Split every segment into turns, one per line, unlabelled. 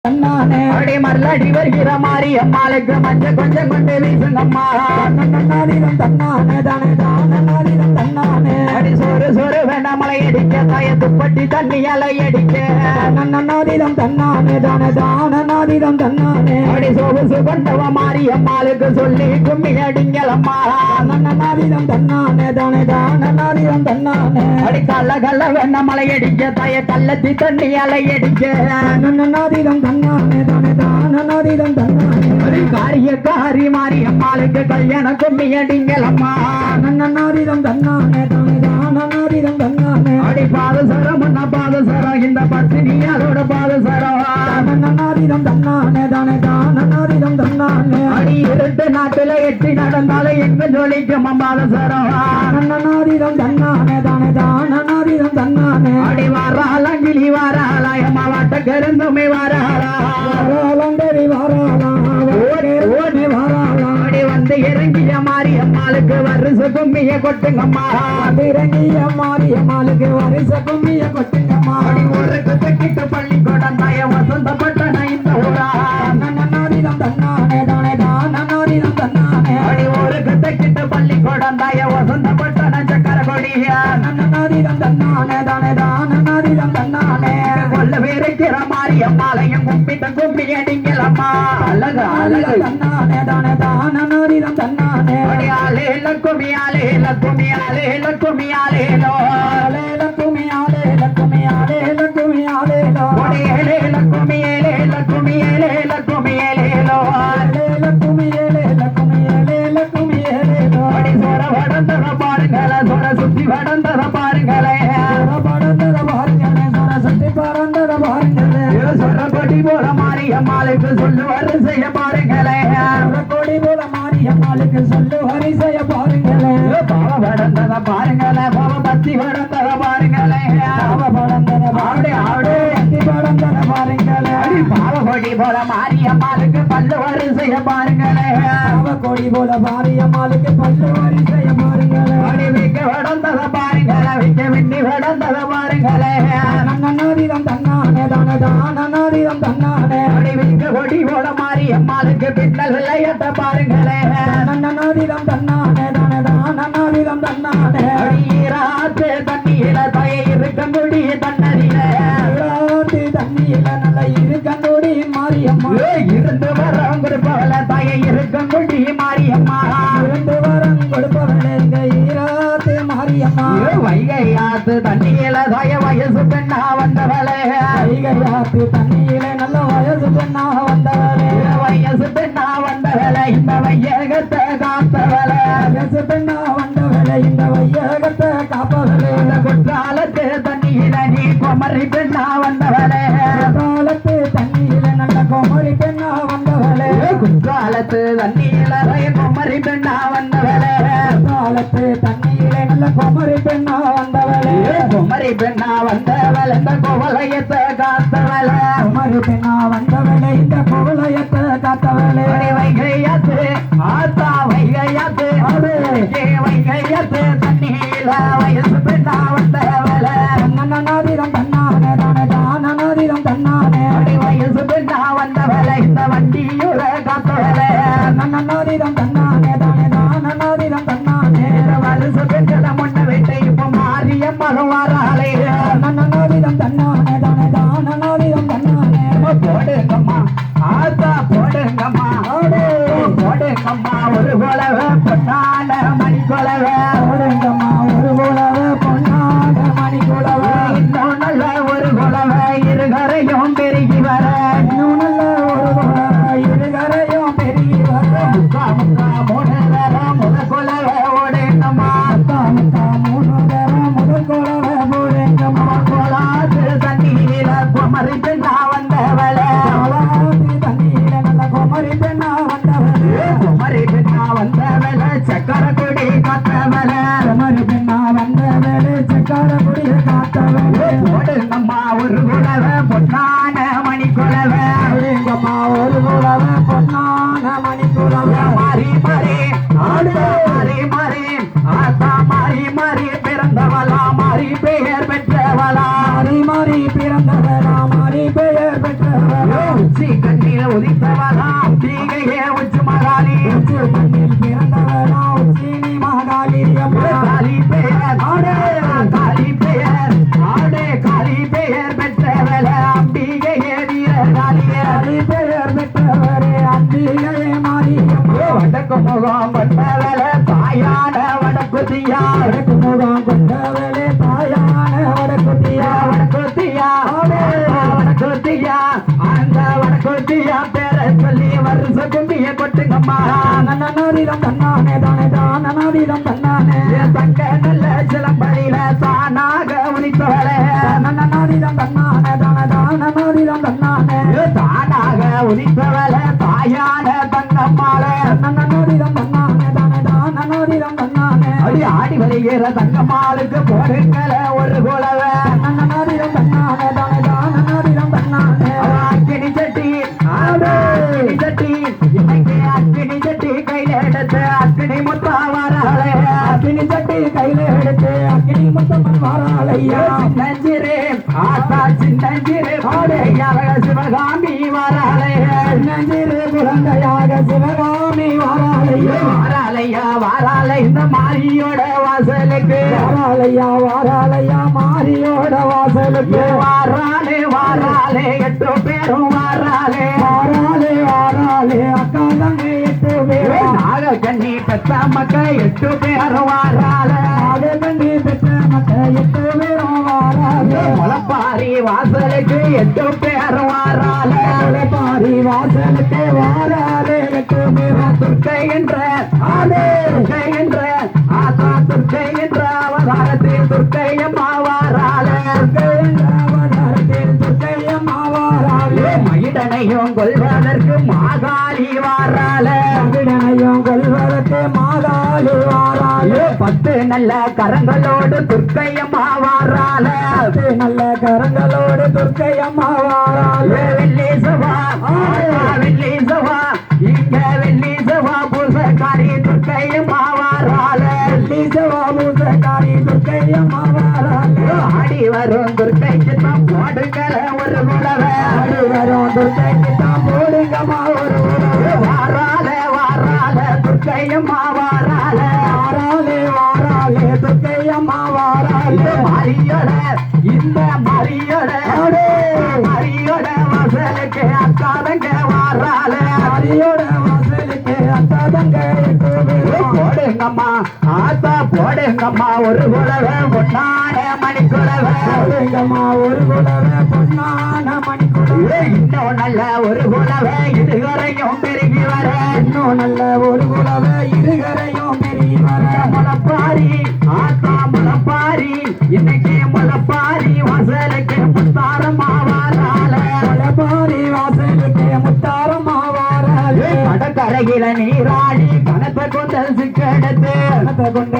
அடி மல்லடி வருகிற மாறி அம்மாளுக்கு மஞ்சள் கொஞ்சம் கொண்டு வீசுங்கம்மா. அடி சோறு சோறு வேண்டாம் மலை அடிக்க தாய துப்பட்டி தண்ணி அலை அடிக்க. அடி சோகுசு கொண்டவ மாறி அம்மாளுக்கு சொல்லி கும்மி அடிங்கலம்மா. அடி கல்ல கல்ல வேண்டாம் மலை அடிக்க தாய கள்ளத்தி தண்ணி அலை அடிக்க. காரிய காரி மாறி அம்மாளுக்கு கல்யாண கும்மி அடிங்கலம்மா. அடி பாதசரம் பாதசரம் இந்த பத்தினியாரோட பாதசரம். அடி இரண்டு நாட்டுல எட்டி நடந்தாலும் எங்க ஜொலிக்கும் பாதசரம். அடி வாராளங்கிளி வாராளாயம்மா வாட்ட கருந்துமே வாராளா. அடி வந்து இறங்கிய மாறி அம்மாளுக்கு வருஷ கும்மிய கொட்டுங்கம்மா. இறங்கிய மாறி அம்மாளுக்கு வருஷ கும்மிய கொட்டுங்கம்மா. அடி ஒரு குத்துக்கிட்டு பள்ளிக்கூடம் தாய வசந்தப்பட்ட இந்த ஊரா. அடி ஒரு குத்துக்கிட்டு பள்ளிக்கூடம் தாய வசந்தப்பட்ட சக்கர கொடியா. கொல்ல வேறுக்கிற மாறி அம்மாளையும் கும்பிட்டு கும்பி அடிங்கலம்மா. அழகு அழகு ஆலேல குமியாலேல குமியாலேல குமியாலேலோ குமியாலேல குமியாலேல குமியாலேலோ ஏலேல குமியேலேல குமியேலேல குமியேலேலோ குமியேலேல குமியேலேல குமியேலேலோ. அடி சொர வடந்தர பாருங்களே சொர சுத்தி வடந்தர பாருங்களே வடந்தர பாருங்களே சொர சுத்தி பறந்தர பாருங்களே. சொர கொடி போல மாறி அம்மாளுக்கு சொல்லு வரிசைய பாருங்களே. கொடி போல மாறி அம்மாளுக்கு சொல்லு வரிசைய பாருங்களே. பாவ வடந்தர பாருங்களே பாவ பத்தி வடந்தர பாருங்களே. பாவ வடந்தர ஆடு ஆடு பத்தி வடந்தர பாருங்களே. பாவ கொடி போல மாறி அம்மாளுக்கு பல்லு வரிசைய பாருங்களே. பாவ கொடி போல மாறி அம்மாளுக்கு பல்லு வரிசைய பாருங்களே. அடி விக்க வடந்தர பாருங்களே விக்க விண்ணி வடந்தர பாருங்களே. அடி விக்க கொடி போல மாறி அம்மாளுக்கு பின்னல் விளையாட்ட பாருங்களே. ஈராத்து தண்ணியில தய இருக்கங்குடி தண்ணறியில தண்ணியில நல்ல இருக்கங்குடி மாரியம்மா. இருந்து வரம் கொடுப்பவள தய இருக்கங்குடி மாரியம்மா. இருந்து வரம் கொடுப்பவள ஈராத்து மாரியம்மா. வைகையாத்து தண்ணியில தய வயசு பெண்ணா வந்தவளே. வைகையாத்து தண்ணியில நல்ல வயசு பெண்ணா வந்தவளே. வயசு பெண்ணா வந்தவளே இந்த வையகத்தை காத்தவளே. வயசு பெண்ணா வந்தவளே இந்த வையகத்தை காப்பவளே. இந்த குற்றாலத்து தண்ணியில நீ குமரி பெண்ணா வந்தவளே. குற்றாலத்து தண்ணியில நல்ல குமரி பெண்ணா வந்தவளே. குற்றாலத்து தண்ணியில குமரி பெண்ணா வந்தவளே. குற்றாலத்து தண்ணியில நல்ல குமரி பெண்ணா வந்தவளே. குமரி பெண்ணா வந்தவளே இந்த கோவலயத்தை காத்தவளே. குமரி பெண்ணா வந்தவளே இந்த கோவலயத்தை காத்தவளே. வைகையாத்து ஆத்தா வைகையாத்து வைகையாத்து தண்ணியில வயசு பெண்ணா வந்தவளே. நன்னதிரம் தன்னானே தானே தானதிரம் தன்னானே. வயசு பெண்ணா வந்தவளே இந்த வண்டியுல காத்தவளே. நன்னதிரம் தன்னானே தானே தானதிரம் தன்னானே. வருஷ பெண்களை முன்ன விட்டு இப்ப மாறிய மரம் வாராளே. நன்னதிரம் தன்னானே தானே தானதிரம் தன்னானே. போடுங்கம்மா ஆத்தா போடுங்கம்மா போடுங்கம்மா ஒரு போலவ பொன்னான மணி கொலவ. போடுங்கம்மா ஒரு போலவ பொன்னான மணி கொலவ. இன்னும் நல்ல ஒரு கொலவ இருகரையும் பெருகி வர. இன்னும் நல்ல ஒரு கொலவ இருகரையும் பெருகி வர. முக்கா முக்கா மூணு தர முதல் கொலவ ஓடுங்கம்மா. முக்கா முக்கா மூணு தர முதல் கொலவ போடுங்கம்மா. கோலாத்து தண்ணீர குமரி பெண்ணா வந்தவளே. தண்ணீர நல்ல குமரி பெண்ணா வந்தவளே. குமரி பெண்ணா வந்தவளே சக்கர கொடி காத்தவளே. குமரி பெண்ணா வந்தவளே சக்கர கொடி காத்தவளே. போடுங்கம்மா ஒரு குலவ பொன்னான மணி குலவ. போடுங்கம்மா ஒரு குலவ பொன்னான மணி குலவ. மாறி மாறி ஆடு மாறி மாறி ஆத்தா மாறி மாறி பிறந்தவளா மாறி பெயர் பெற்றவளா. மாறி மாறி பிறந்தவளா மாறி பெயர் பெற்றவளா. உச்சி கண்ணில் உதித்தவளா அம்பிகையே உச்சி மகாளி உச்சி கண்ணில் பிறந்தவளா உச்சினி மகாளி காளி பெயர் ஆடே காளி பெயர் ஆடே காளி பெயர் பெற்றவள அம்பிகையே வீரகாளியே காளி பெயர் பெற்றவரே அம்பிகையே மாரியம்மா வடக்கு முகம் கொண்டவள தாயான வடக்குத்தியா வடக்கு முகம் கொண்டவளே தாயான வடக்குத்தியா வடக்குத்தியா வடக்குத்தியா அந்த வடக்குத்தியா பேரை சொல்லி வருஷ குண்டிய கொட்டுங்கம்மா நன்னதிரம் தன்னானே தானே தானதிரம் தன்னானே தங்க நல்ல சிலம்படியில தானாக உனித்தவளே நன்னதிரம் தன்னானே தானே தானதிரம் தன்னானே தானாக உனித்தவளே தாயான தங்கம்மாளே நன்னதிரம் தன்னானே தானே தானதிரம் தன்னானே அடி ஆடி வருகிற தங்கம்மாளுக்கு போடுங்கள ஒரு குலவே நன்னதிரம் தன்னானே தானே தானதிரம் தன்னானே அக்கினி சட்டி அக்கினி சட்டி இன்னைக்கு அக்கினி சட்டி கையில எடுத்து அக்கினி முத்தம் வராளே அக்கினி சட்டி கையில எடுத்து அக்கினி முத்தம் வராளையா சின்னஞ்சிரு ஆத்தா சின்னஞ்சிரு ஆடையாக சிவகாமி வராளே சின்னஞ்சிரு குழந்தையாக சிவகாமி வராளையா வாராளையா வாராளை இந்த மாரியோட வாசலுக்கு வாராளையா வாராளையா மாரியோட வாசலுக்கு வாராளே வாராளே 8 பேரும் வாராளே வாராளே வாராளே அக்கா தங்கை 8 பேரும் நாக கண்ணி பெத்த மக்க 8 பேரும் வாராளே நாக கண்ணி பெத்த மக்க 8 பேரும் வாராளே முளப்பாரி வாசலுக்கு 8 பேரும் வாராளே முளப்பாரி வாசலுக்கு வாராளே 8 பேரும் துர்க்கை என்ற ஆதே துர்க்கை என்ற ஆத்தா துர்க்கை என்ற அவதாரத்தில் துர்க்கையம்மா வாராளே துர்க்கை என்ற அவதாரத்தில் துர்க்கையம்மா வாராளே மயிடனையும் கொல்வதற்கு மாகாளி வாராளே மயிடனையும் கொல்வதற்கு மாகாளி வாராளே 10 நல்ல கரங்களோடு துர்க்கையம்மா வாராளே 10 நல்ல கரங்களோடு துர்க்கையம்மா வாராளே வெள்ளி சவா வெள்ளி சவா இங்க வெள்ளி சவா பூசக்காரி துர்க்கையம்மா வாராளே வெள்ளி சவா பூசக்காரி துர்க்கையம்மா வாராளே ஆடி வரும் துர்க்கைக்கு தான் போடுங்கள ஒரு குலவே ஆடி வரும் துர்க்கைக்கு தான் போடுங்கம்மா ஒரு குலவே வாராளே வாராளே துர்க்கையம்மா வாராளே வாராளே வாராளே துர்க்கையம்மா வாராளே மாரியோட இந்த மாரியோட மாரியோட வாசலுக்கு அக்கா தங்க வாராளே மாரியோட வாசலுக்கு அக்கா தங்க போடுங்கம்மா ஆத்தா போடுங்கம்மா ஒரு குலவே பொன்னான மணி குலவே போடுங்கம்மா ஒரு குலவே பொன்னான மணி குலவே இன்னும் நல்ல ஒரு குலவே இதுவரையும் பெருகி வர இன்னும் நல்ல ஒரு குலவே இதுவரையும் பெருகி வர முளப்பாரி ஆத்தா முளப்பாரி இன்னைக்கு முளப்பாரி வாசலுக்கு முத்தாரம்மா வாராளே முளப்பாரி வாசலுக்கு முத்தாரம்மா வாராளே கடற்கரையில நீராடி கணத்தை கொண்ட சிக்கெடுத்து கணத்தை கொண்ட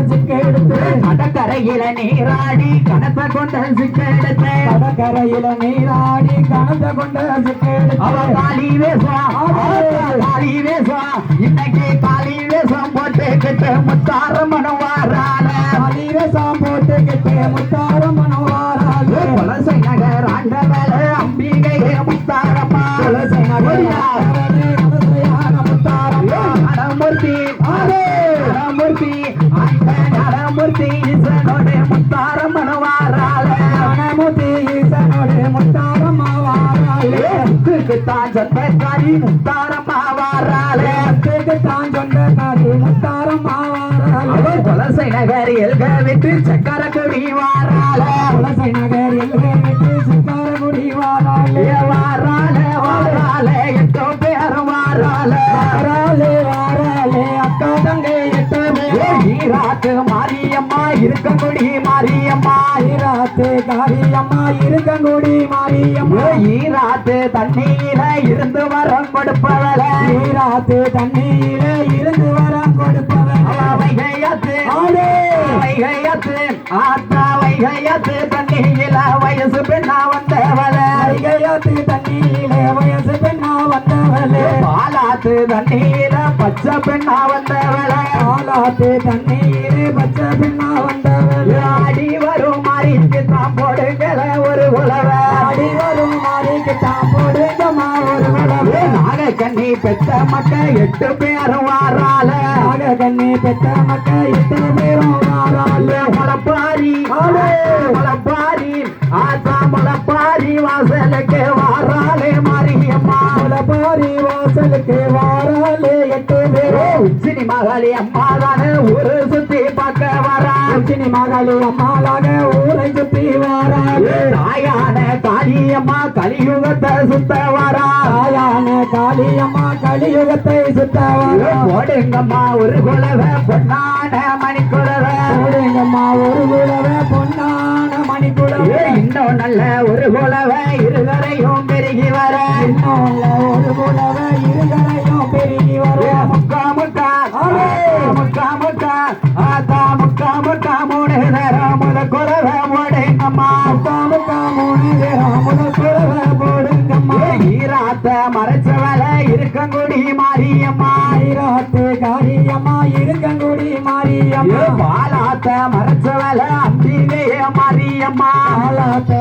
சிக்கெடுத்து கடற்கரையில நீராடி கணத்தை கொண்ட சிக்கெடுத்து கடற்கரையில நீராடி கணத்தை கொண்ட சிக்கெடுத்து அவ காளி வேஷம் காளி வேஷம் இன்னைக்கு காளி வேஷம் போட்டுக்கிட்டு முத்தாரம்மனும் வாராளே காளி வேஷம் போட்டுக்கிட்டு முத்தாரம்மனும் வாராளே குலசை நகர் ஆண்டவள அம்பிகையே முத்தாரம்மா குலசை நகர் நடமூர்த்தி நடமூர்த்தி அந்த நடமூர்த்தி ஈசனோட முத்தாரம்மன் வாராளே நடமூர்த்தி ஈசனோட முத்தாரம்மா வாராளே முத்துக்குத்தான் சொந்தக்காரி முத்தாரம்மா வாராளே முத்துக்குத்தான் சொந்தக்காரி முத்தாரம்மா வாராளே குலசை நகர் எல்க விட்டு சக்கரக்குடி வாராளே குலசை நகர் எல்க விட்டு சக்கரக்குடி வாராளே வாராளே வாராளே 8 பேரும் வாராளே வாராளே வாராளே அக்கா தங்கை 8 பேரும் ஈராத்து மாரியம்மா இருக்கங்குடி மாரியம்மா ஈராத்து காரியம்மா இருக்கங்குடி மாரியம்மா ஈராத்து தண்ணியில இருந்து வரம் கொடுப்பவளே ஈராத்து தண்ணியில இருந்து வரம் கொடுப்பவளே வைகையாத்து வைகையாத்து ஆத்தா வைகையாத்து தண்ணியில வயசு பெண்ணா வந்தவளே வைகையாத்து தண்ணியில வயசு பெண்ணா வந்தவளே பாலாத்து தண்ணீர பச்சை பெண்ணா வந்தவளே பாலாத்து தண்ணீர பச்சை பெண்ணா வந்தவளே ஆடி வரும் மாரிக்கு தான் போடுங்கள ஒரு குலவே ஆடி வரும் மாரிக்கு நாளைக்கு தான் போடுங்கம்மா ஒரு குலவை நாகக்கண்ணி பெத்த மக்க 8 பேரும் வாரால நாகக்கண்ணி பெத்த மக்க 8 பேரும் வாரால முளப்பாரி முளப்பாரி ஆத்தா முளப்பாரி வாசலுக்கு வாராலே மாரியம்மா முளப்பாரி வாசலுக்கு வாராலே 8 பேரும் உச்சினி மகாளி அம்மாதான ஊரு சுத்தி பார்க்க வரா உச்சினி மகாளி அம்மாளாக ஊரை சுத்தி வரா தாயான காளியம்மா கலியுகத்தை சுத்த வரா தாயான காளியம்மா கலியுகத்தை சுத்த வரா போடுங்கம்மா ஒரு குலவை பொன்னான மணிக்குலவை போடுங்கம்மா ஒரு குலவை பொன்னான மணிக்குலவை இன்னும் நல்ல ஒரு குலவை இருகரையும் பெருகி வர இன்னும் நல்ல ஒரு குலவை இருகரையும் பெருகி வர முக்கா முக்கா முக்கா முக்கா ஆத்தா முக்கா முக்கா 3 நேரம் முத குலவை போடுங்கம்மா முக்கா முக்கா 3 நேரம் முத குலவை போடுங்கம்மா ஈராத்த மறைச்சவள இருக்கங்குடி மாரியம்மா ஈராத்து காரியம்மா இருக்கங்குடி மாரியம்மா பாலாத்த மறைச்சவள அம்பிகைய மாரியம்மா பாலாத்த